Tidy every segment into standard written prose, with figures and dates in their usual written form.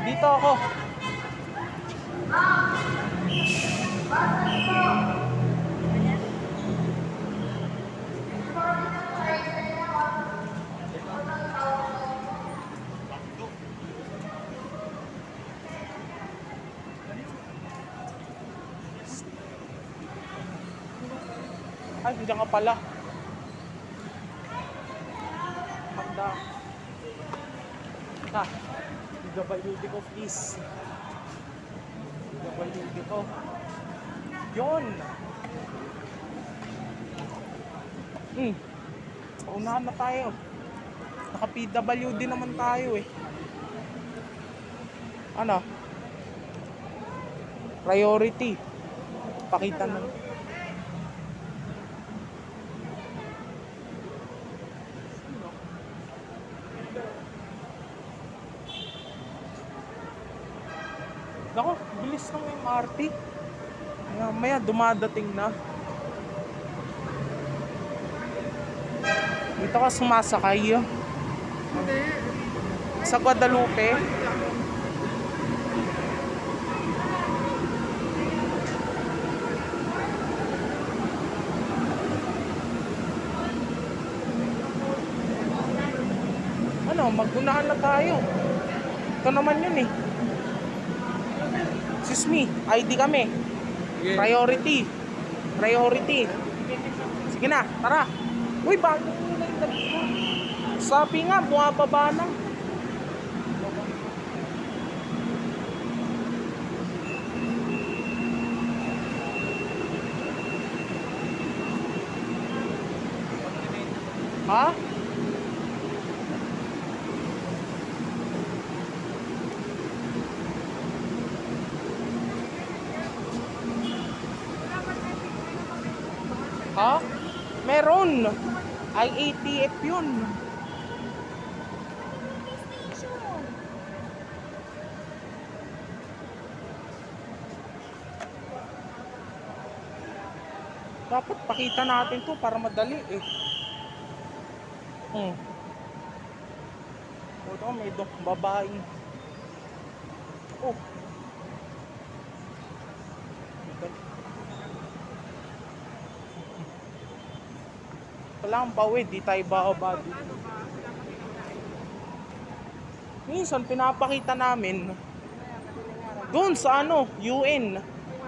Dito ako. Ay, diyan ka pala. Handa. Ha, DWD ko please. DWD ko. Yun. Paunahan na tayo. Naka PWD naman tayo eh. Ano? Priority. Pakita na. Nako, bilis ng MRT. Maya dumadating na. Dito ka sumasakay. Sa Guadalupe. Ano, magunahan na tayo. Ito naman yun eh. Excuse me, ID kami. Priority. Priority. Sige na, tara. Uy, bago nila yung damit ko. Sabi nga, bumababa na. Ha? Ha? Meron. IATF yun. Dapat pakita natin to para madali eh. Ito may babae. Oh. Kailangan bawi, di tayo ba dito. Minsan pinapakita namin doon sa UN.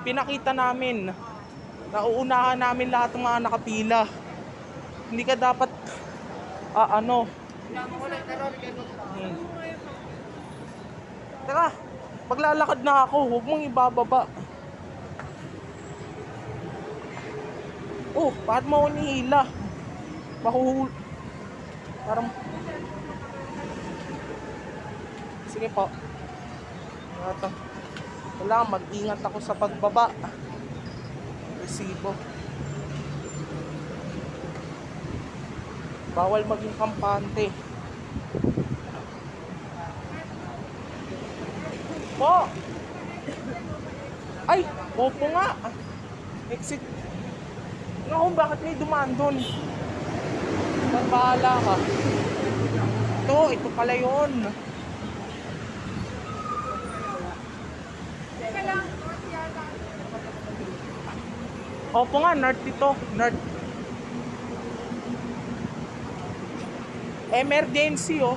Pinakita namin. Nauunahan namin lahat ng mga nakapila. Hindi ka dapat Teka, paglalakad na ako, huwag mong ibababa. Oh, bakit mo ako nihila? Parang sige po. Ito. Kailangan mag-ingat ako sa pagbaba. Resibo. Bawal maging kampante. Po! Ay! Opo nga! Exit. Naku, bakit may dumaan doon? Bahala ka. Ito pala yun. Opo nga, north ito. North. Emergency oh.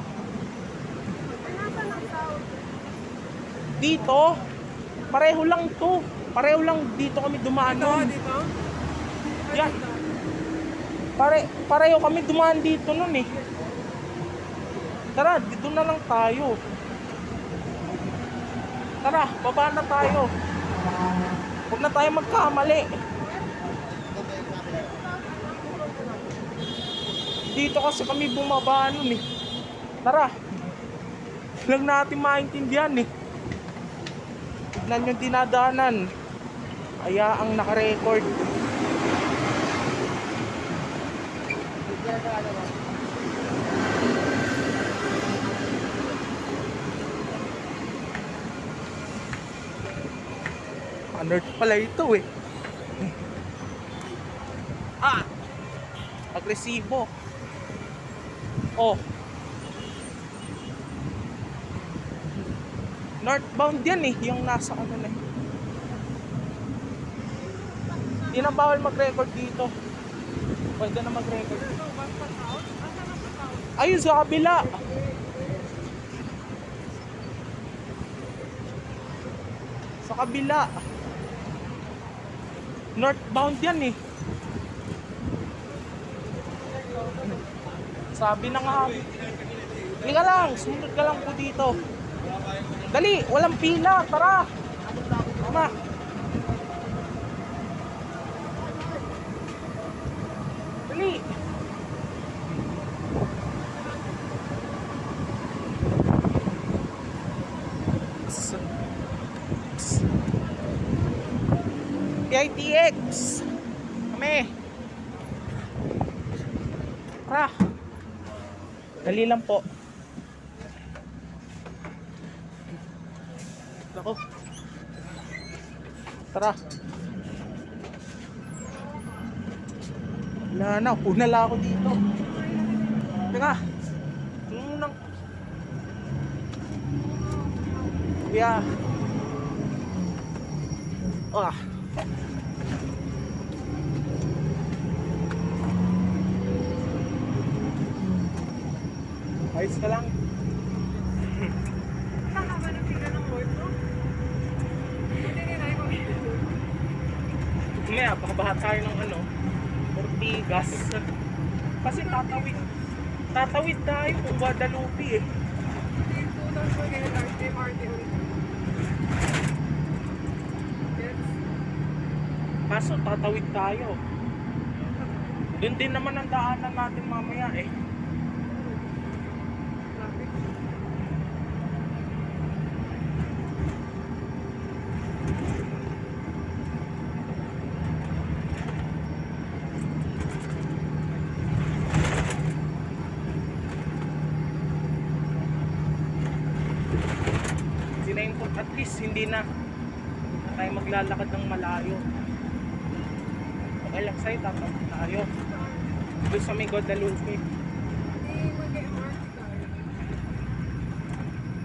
Dito, pareho lang to. Pareho lang dito kami dumaan nun. Dito? Yan. Pareho kami dumaan dito nun eh. Tara, dito na lang tayo. Tara, baba na tayo. Huwag na tayo magkamali. Dito kasi kami bumaba nun eh. Tara. Lang natin maintindihan eh. Tignan yung dinadaanan. Kaya ang naka-record. Alert pala ito eh. Agresibo. Oh. Northbound yan eh, yung nasa ano na. Hindi na bawal mag-record dito. Pwede na mag-record. Ayun sa kabila. Sa kabila. Northbound yan eh. Sabi na nga. Halika lang, sumunod ka lang po dito. Dali, walang pila, tara. Tama. Dali. PITX. Kami. Tara. Dali lang po. Ako. Tara. Wala na, una lang ako dito. Teka. Tingnan nang. Yeah. Ah. Ayos ka lang. Nakakaba ng tingnan ng board mo. Hindi nila yung May pakabahat tayo ng ano, Ortigas. Kasi tatawid tayo kung Guadalupe eh. dito daw sa MRT ulit. Yes. Kaso tatawid tayo. Doon din naman ang daanan natin mamaya eh. Traffic. Sinayin ko at least hindi na tayo maglalakad ng malayo. Okay lang sa'yo, tatawid tayo. Doon sa may Guadalupe. Hindi mag-MRT tayo.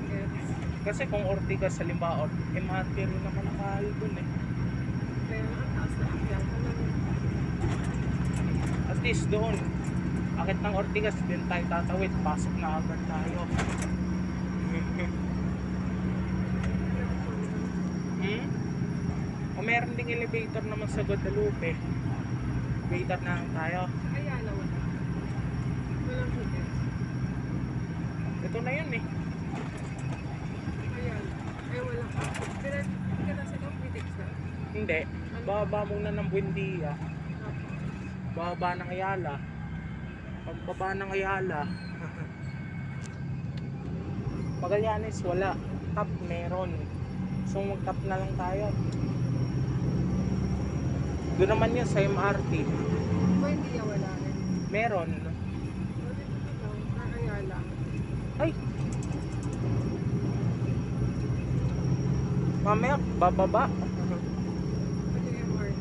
Yes. Kasi kung Ortigas sa Limbaon, MRT rin naman nakahal doon eh. Kaya ang taas na akyan. At least doon, akit ng Ortigas, din tayo tatawid, pasok na agad tayo. O meron ding elevator naman sa Guadalupe. Elevator na lang tayo. Ayala wala. Walang hotels. Ito na yun eh. Ayala. Ay wala ka. Direct ka na sa Compitex na. Hindi. Bababa muna ng Buendia. Bababa ng Ayala. Pagbaba ng Ayala. Magallanes wala. Top meron. So mag-top na lang tayo. Doon naman yun sa MRT. Hindi wala rin. Meron. Ayala. Ay! Mamaya, bababa. Pati MRT.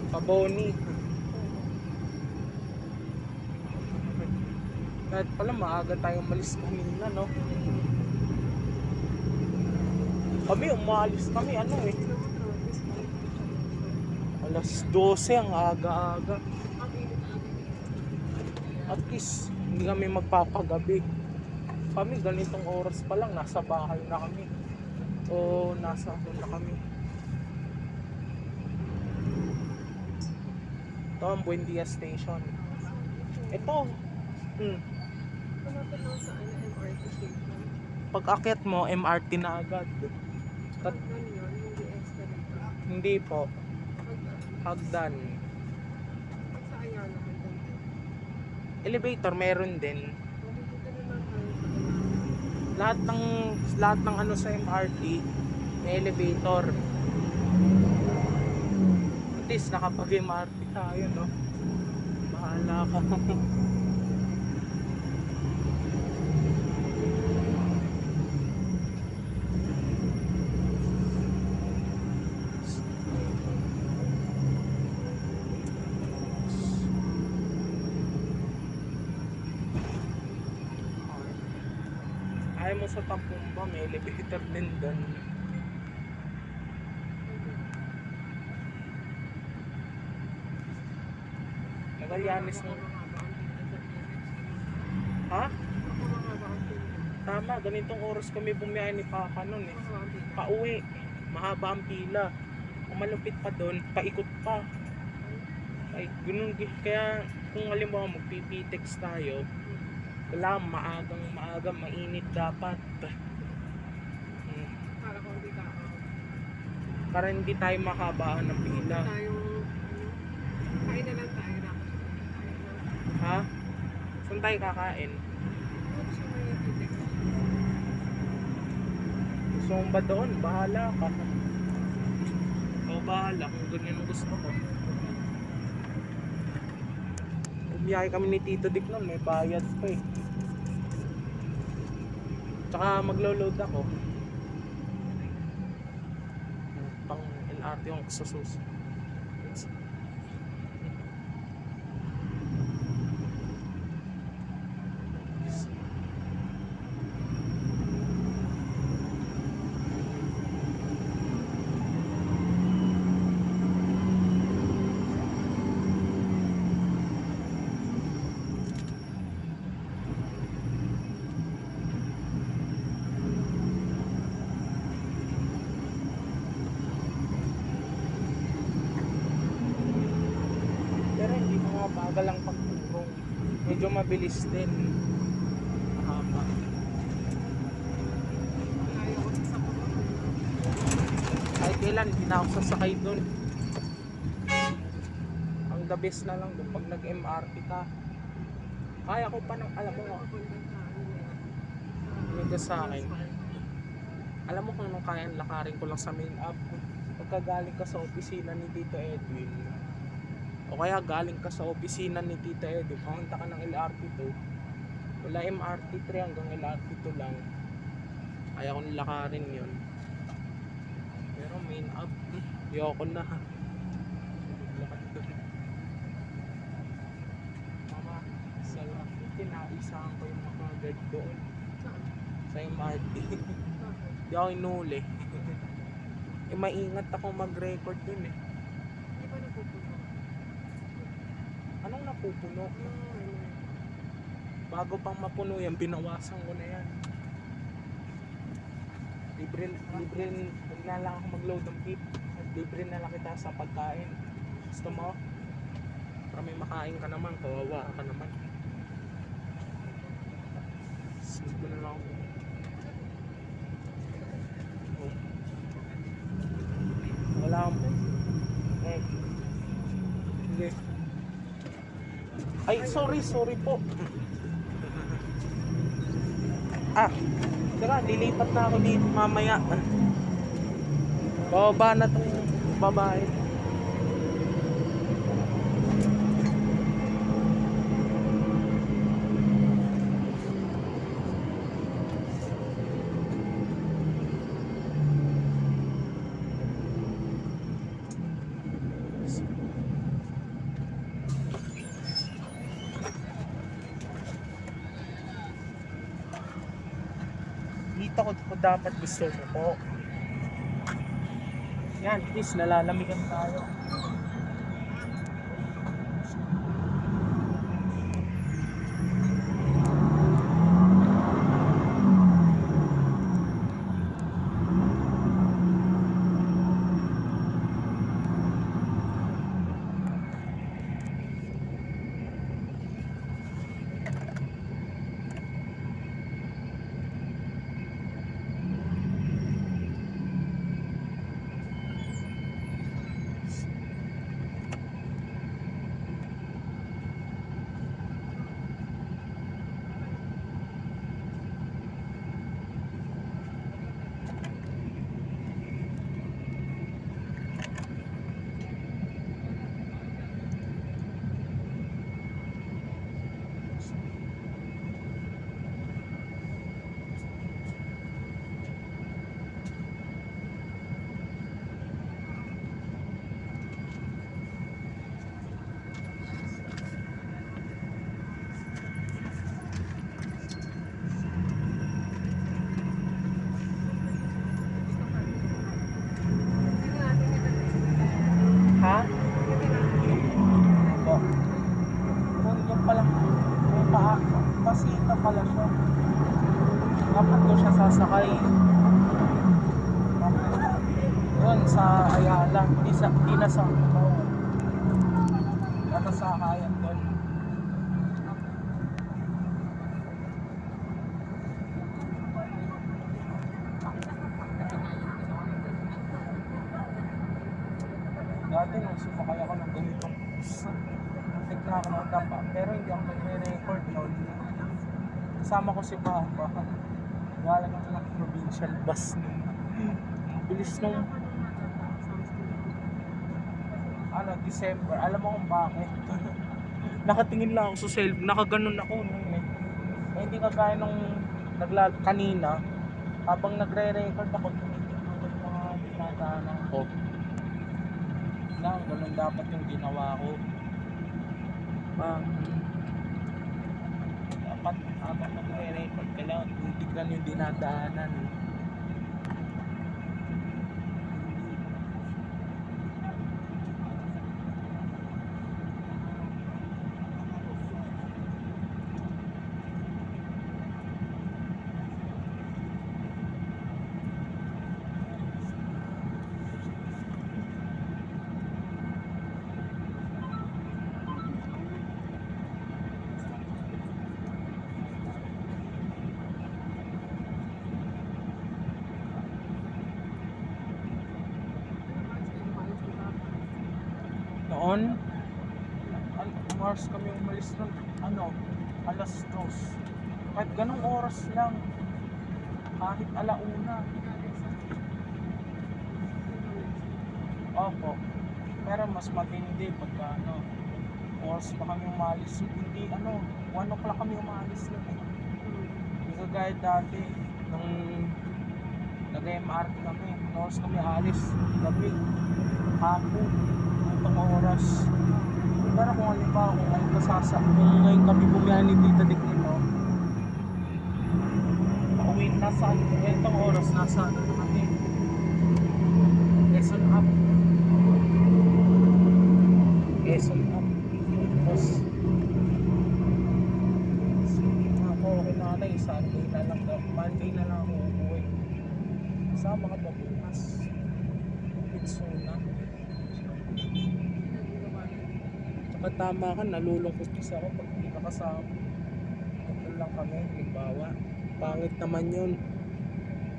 Paboni. Kahit pala maaga tayong malis kanina, no? Kami, umalis kami, ano eh. Alas 12, ang aga-aga. At least, hindi kami magpapagabi. Kami, ganitong oras pa lang, nasa bahay na kami. O, nasa ano na kami. Ito ang Buendia Station. Ito. Kumapit lang sa MRT station. Pag akyat mo, MRT na agad. Pag yun, hindi escalator. Hindi po. Pag Hagdan. sa Ayala ka dun. Elevator meron din. Makikita naman tayo sa Ayala. Lahat ng ano sa MRT may elevator. At least nakapag-MRT tayo, no? Bahala ka. Kaya mo sa Tapumba, may elevator din doon. Magallanes mo. Ha? Tama, ganitong oras kami bumiyahe ni Papa nun eh. Pauwi, mahaba ang pila. Kung malupit pa doon, paikot pa. Ay, ganun, kaya kung halimbawa magpipitex tayo, wala, maagang mainit dapat. Para ko hindi ka. Para hindi tayo mahabaan ng pila. Tayo, kain na lang tayo dapat. Ha? Saan tayo kakain? Gusto mo yung titik? Gusto mo ba doon? Bahala ka. O bahala kung ganyan ang gusto ko. Bumiyahe kami ni Tito Dick nun, may bayad pa eh. Tsaka maglo-load ako. Pang LRT yung susus. Pero hindi mga bagal ang pagturong. Medyo mabilis din. Mahaba. Ayaw ko sa puto. Kahit kailan, hindi na ako sasakay doon. Ang the best na lang doon pag nag-MRT ka. Kaya ko pa ng, alam mo, medyo sa akin. Alam mo kung anong kayang lakarin ko lang sa main up. Pagkagaling ka sa opisina ni Tito Edwin, o kaya galing ka sa opisina ni Tita Edwin, pumunta ka ng LRT2, wala MRT3 hanggang LRT2 lang. Kaya ko nilakarin yun. Pero main up, yoko na ha. Lakad doon. Mama, salamat. Kinaisahan ko yung mga guard doon. Sa MRT. Di ako inuli. Maingat ako mag-record dun eh. Di ba napupuno? Anong napupuno? Bago pang mapuno yan, binawasan ko na yan. Libre, huwag na lang ako mag-load ng pip. Libre na lang kita sa pagkain. Gusto mo? Para may makain ka naman, kawawa ka naman. Gusto na lang ako. Oh. Wala akong eh. Sige. Ay, sorry po. Teka, lilipat na ako dito mamaya. Bababa na tong babae. Dito ko dapat gusto mo po. Yan, please, nalalamigan tayo. Pasita pala siya. Dapat doon siya sasakay. Doon sa Ayala. Di na sa Natasakayan doon. Dati nung sumakay ako ng ganitong bus, muntik na ako ng dapa, pero hindi ako nagre-record noon. Kasama ko si Papa. Galing ako ng provincial bus nun. Ang bilis nung December. Alam mo kung bakit? Nakatingin lang ako sa cellphone, nakaganon ako nun eh. Eh hindi kagaya nung kanina, habang nagre-record ako, tinitignan ko yung mga dinadaanan ko. Ganun dapat yung ginawa ko. Dapat habang nagre-record ka lang, titignan yung dinadaanan. Noon, Mars kami umalis ng alas 2. Kahit ganong oras lang, kahit alauna. Opo, pero mas matindi pagka oras pa kami umalis. Hindi 1 o'clock kami umalis na eh. Hindi kagaya dati, nung nag-MRT kami, oras kami alis, gabi, hapon. Itong oras. Pero kung halimbawa kung ngayon kami bumiyahe ni Tita Dignino, pauwi nasa itong oras nasa kami Quezon Up. Tapos ako nanay, Sunday na lang daw, Monday na lang ako uuwi sa mga babunas Pitsuna. Tsaka tama ka, nalulungkot kasi ako pag hindi ka kasama. Ito lang kami, halimbawa. Pangit naman yun.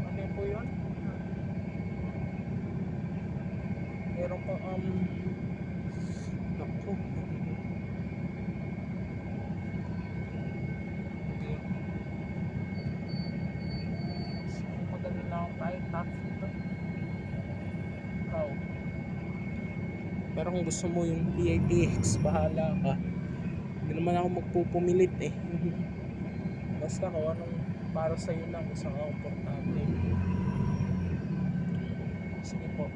Ano po yun? Meron pa naku. Madali na ako tayo, traffic ito. Ikaw. Pero kung gusto mo yung PITX, bahala ka. Hindi naman ako magpupumilit eh. Basta kung anong para sa'yo lang, isang komportable. Sige po.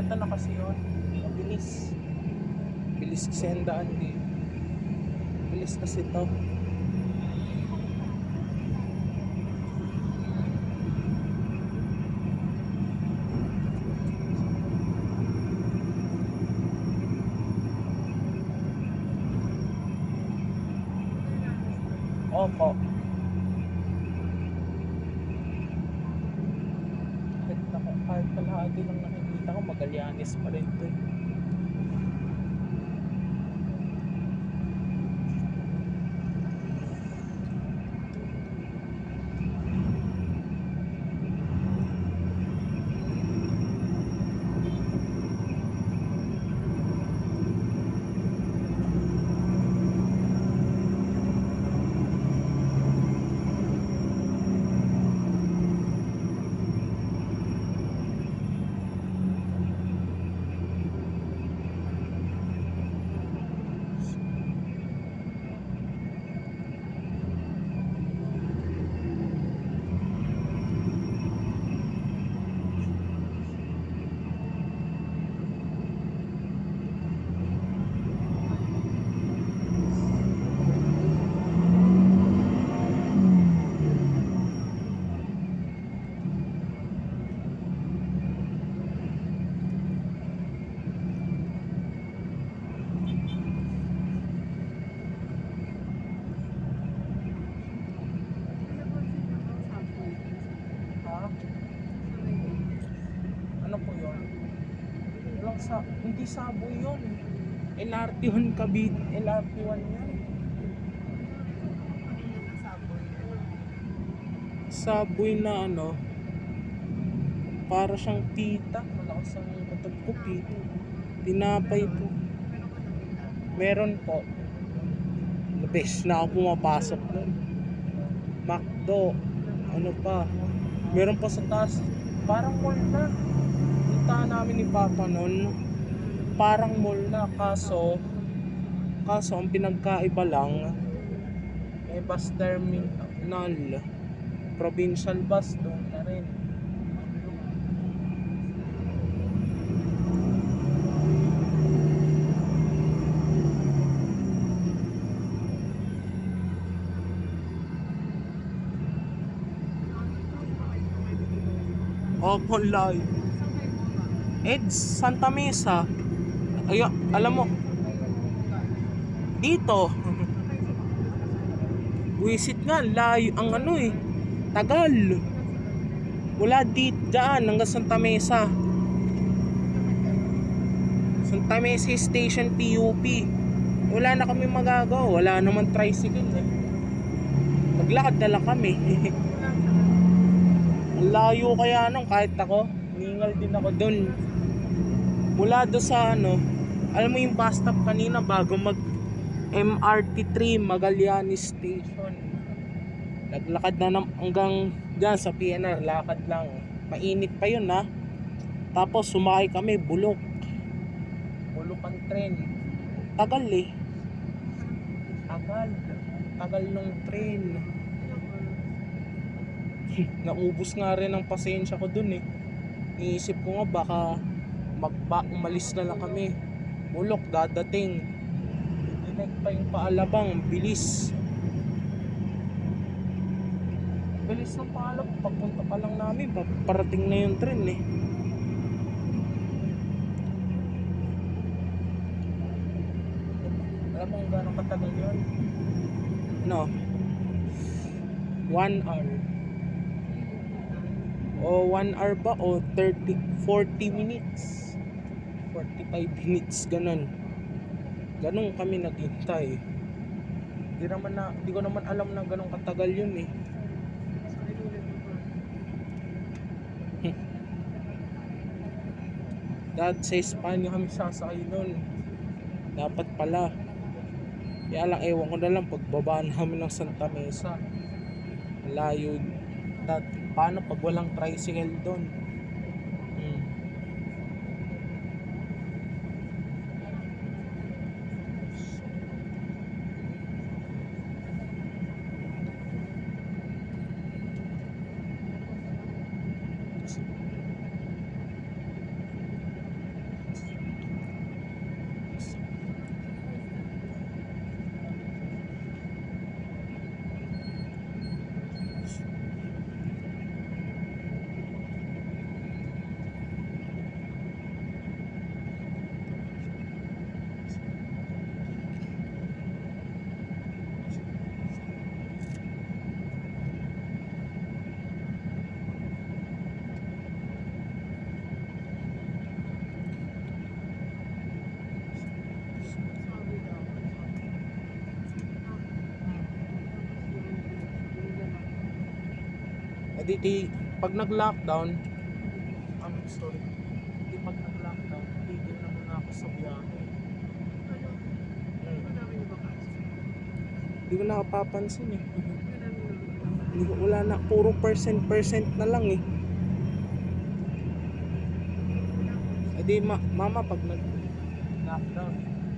Ito na kasi yun. Bilis. Bilis kasi ang daan di. Bilis kasi to. Opo. Kahit kalahati lang nakikita ko, Magallanes pa rin to. Ha? Ano po yun? Walang hindi Subway yun. LRT1 Cavite. LRT1 yan. Subway na ano, para siyang tita. Malakas ang katagkupi. Tinapay po. Meron po. Labes na ako pumapasok nun. McDo. Ano pa? Meron pa sa taas. Parang mall na. Punta namin ni Papa nun. Parang mall na. Kaso ang pinagkaiba lang, may bus terminal. Provincial bus doon na rin. Opo, live. EDS Santa Mesa. Ay, alam mo, dito. Visit nga, layo ang ano eh. Tagal. Wala dito dyan hanggang Santa Mesa. Santa Mesa Station PUP. Wala na kami magagawa. Wala naman tricycle eh. Maglakad na lang kami. Ang layo kaya nung kahit ako. Ningal din ako dun. Mula do sa ano, alam mo yung bus stop kanina bago mag MRT3 Magallanes Station. Naglakad na hanggang dyan sa PNR. Lakad lang. Mainit pa yun ha. Tapos sumakay kami Bulok. Bulok ang tren. Tagal eh. Tagal nung tren. Naubos nga rin ang pasensya ko dun eh. Iisip ko nga baka umalis na lang kami. Bulok dadating. Direct pa yung Paalabang. Bilis ng Paalabang. Papunta pa lang namin. Parating na yung tren eh. Alam mo kung gano'ng katagal yun? No. 1 hour. O 1 hour ba? O 40 minutes. 45 minutes. Ganon kami naghintay. Di ko naman alam na ganong katagal yun eh. Dad, sa Espanya kami sasakay nun. Dapat pala. Kaya lang, ewan ko na lang pagbaba namin ng Santa Mesa. Layo. Dad, paano pag walang tricycle doon? Pag nag-lockdown, sorry. Pag nag-lockdown, tigil na muna ako sa biyahe. Ano? Hmm. Madami na ba kaso? Hindi ko nakapapansin eh. Madami na. Hindi ko, wala na, puro percent na lang eh. Mama, pag nag-lockdown,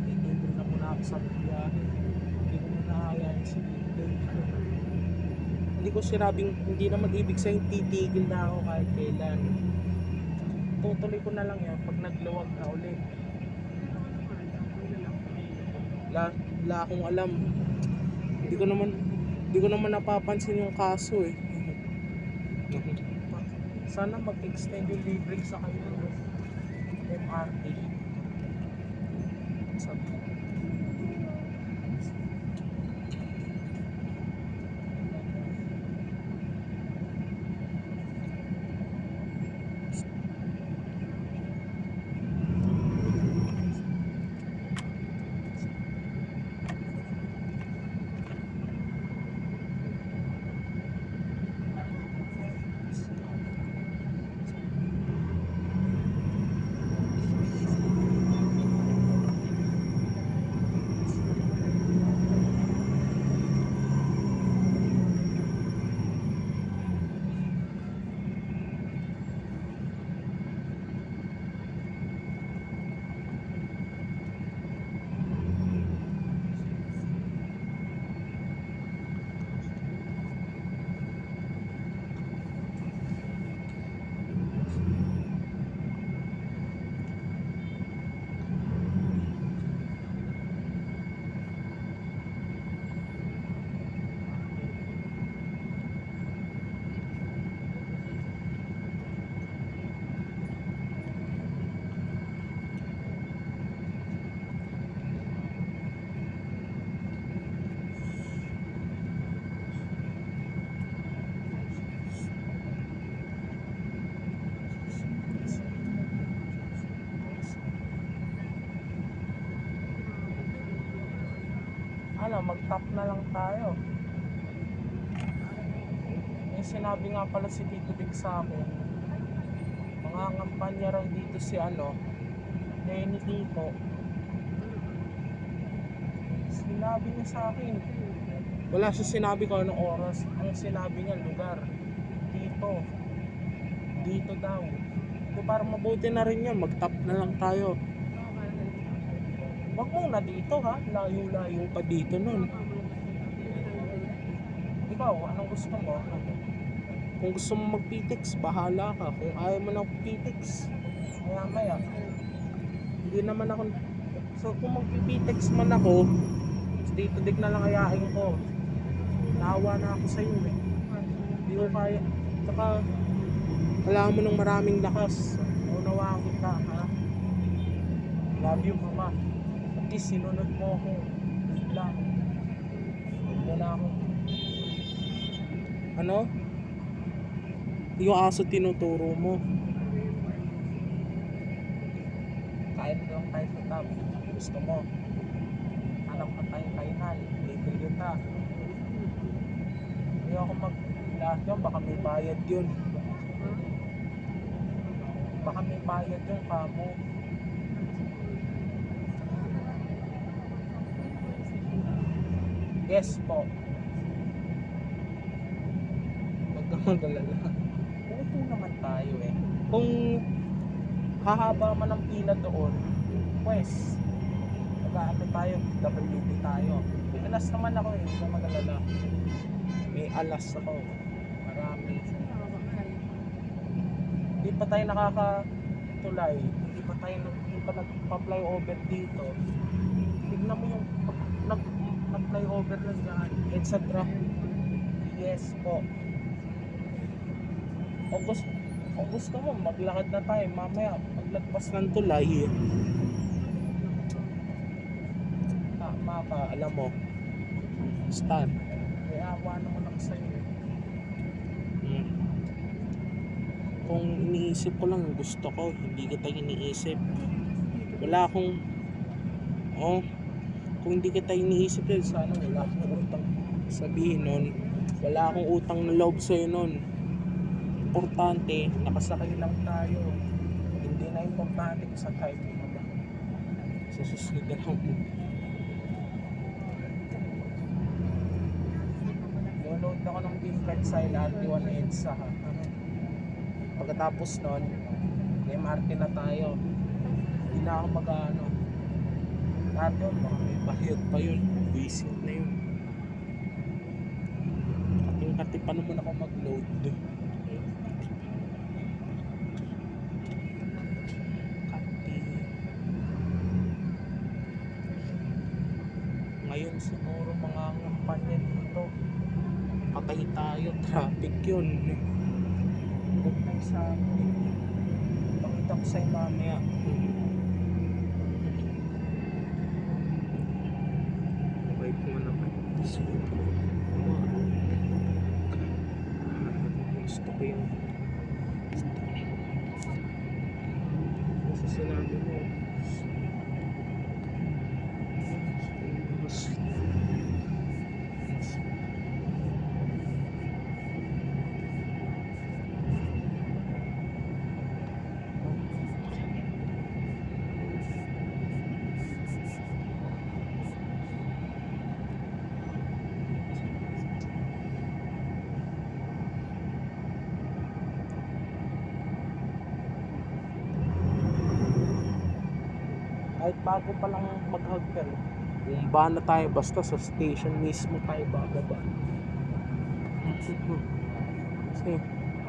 tigil na muna ako sa biyahe. Hindi ko muna ayayin si Tito. Hindi ko sinabing, hindi naman ibig sabihin titigil na ako kahit kailan. Tutuloy ko na lang yan pag nagluwag na ulit. Wala akong alam. Hindi ko naman napapansin yung kaso eh. Sana mag-extend yung libre sa kayo ng MRT. Sabi ko. Mag-top na lang tayo. May sinabi nga pala si Tito Big sa akin, mga ngampanya raw dito si Lenny Tito. Sinabi niya sa akin, wala siya sinabi ko anong oras. Ang sinabi niya lugar, dito daw. So, para mabuti na rin yan, mag-top na lang tayo. Wag muna dito ha, layo-layo pa dito nun. Ikaw, anong gusto mo? Kung gusto mo mag-PTX, bahala ka. Kung ayaw mo ng PTX, maya. Hindi naman ako. So kung mag-PTX man ako, dito dig na lang ayain ko. Naawa na ako sa iyo eh. Hindi ko kaya. Saka, kailangan mo ng maraming lakas. Unawaan kita ha. Love you mama. Sinunod mo ako lang. Wala ako yung aso tinuturo mo. Kain lang tayo sa tab. Gusto mo hanap ka tayong kainan, libre kita. Hindi ako lahat yun, baka may bayad yun. Baka may bayad yun kamo. Yes po. Huwag kang mag-alala. Upo naman tayo eh. Kung hahaba man ang pila doon, pues, mag-aano tayo, WD tayo. May alas naman ako eh, huwag kang mag-alala. May alas ako. Marami. Hindi pa tayo nakakatulay. Hindi pa nagpa-fly over dito. Tignan mo yung nag-flyover lang dyan. It's a truck. Yes po. Kung gusto mo, maglakad na tayo. Mamaya, paglagpas ng tulay. Tama ka, alam mo. Stan. May awa naman ako sa'yo. Kung iniisip ko lang, gusto ko. Hindi kita iniisip. Wala akong... kung hindi kita iniisip yun, sana wala akong utang sabihin nun. Wala akong utang na loob sa'yo nun. importante, nakasakay lang tayo. Hindi na importante kung saan tayo bumaba. Sa susunod na lang. Download ako ng different side RT1 EDSA ha. Pagkatapos nun, MRT na tayo. Hindi na ako mag-ano. Dati yun, baka may bayad pa yun. Visit na yun. Kating-kati pa naman ako mag-load. Kati. Ngayon siguro mga kampanya dito. Patay tayo, traffic yun. Huwag na sa akin. Pakita ko sa'yo mamaya. Bike mo naman. Gusto ko yung kasi sinabi mo kahit bago pa lang mag-hagdan, bumaba na tayo basta sa station mismo tayo bababa. Kasi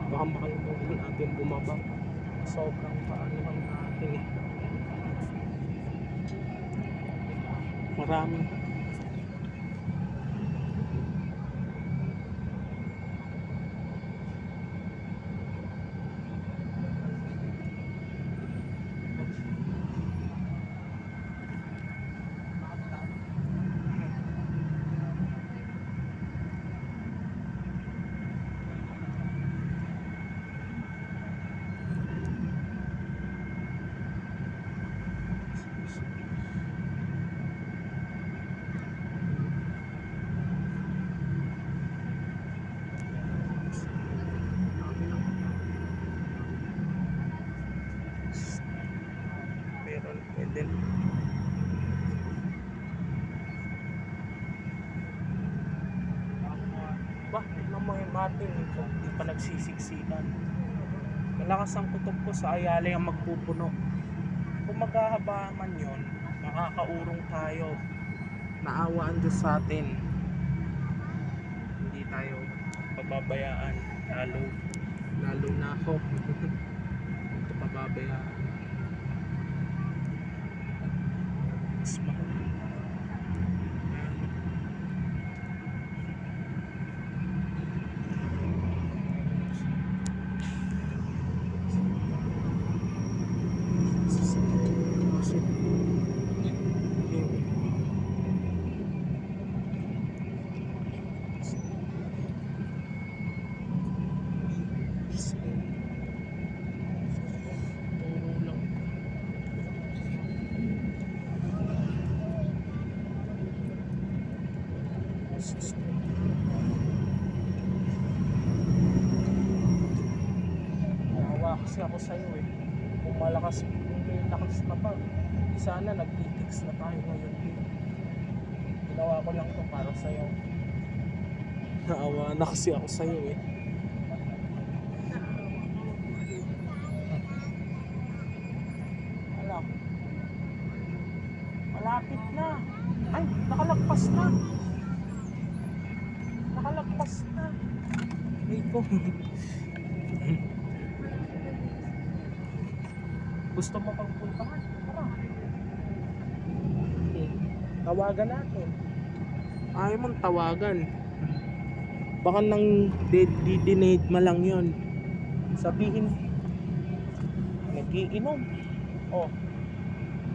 baka makalimutan natin bumaba. Sobrang paanuhan natin eh. Maraming meron pwede. Bah, tignan mo yung Martin, hindi pa nagsisiksikan. Malakas ang kutob ko sa Ayala yung magpupuno. Kung maghahaba man yun, makakaurong tayo. Naawaan Diyos sa atin. Hindi tayo pababayaan. Lalo na ako. Ito pababayaan. Mas mahal. Nawa kasi ako sa'yo eh. Kung malakas, kung may lakas na pa, sana nag-titix na tayo ngayon. Ginawa ko lang to para sa'yo. Naawa na kasi ako sa'yo eh. Alam, malapit na. Ay, nakalagpas na. Nakalagpas na. Ay ko. Gusto mo pang puntahan? Tara. Tawagan natin. Ayaw mong tawagan. Baka nang di-donate mo lang yun. Sabihin, nagiinom. Oh,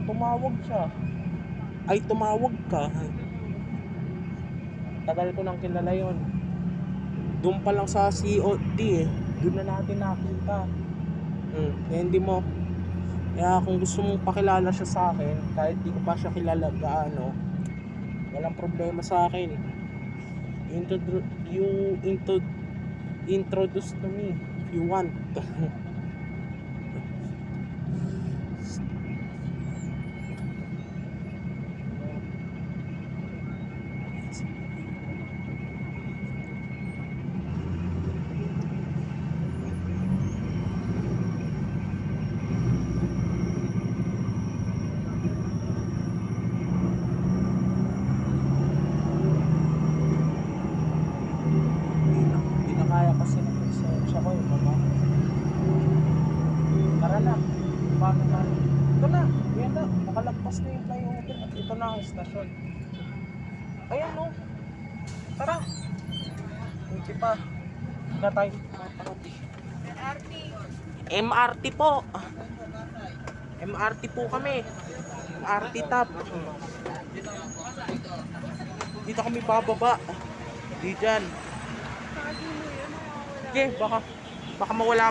tumawag siya. Ay, tumawag ka. Tagal ko nang kilala yun. Doon pa lang sa COD eh. Doon na natin nakita. Hindi mo. Kaya kung gusto mong pakilala siya sa akin, kahit di ko pa siya kilala gaano, walang problema sa akin. Introduce to me. you want. Hindi na kaya kasi ng konsensya ko yung mama. Tara na. Paano na? Ito na. Yan na. Nakalagpas na yung flyover. At ito na ang estasyon. Ayan o. Tara. Hindi pa. Hindi na tayo mapakati. MRT po. MRT po kami. MRT top. Dito kami bababa. Di dyan. Okay, baka mawala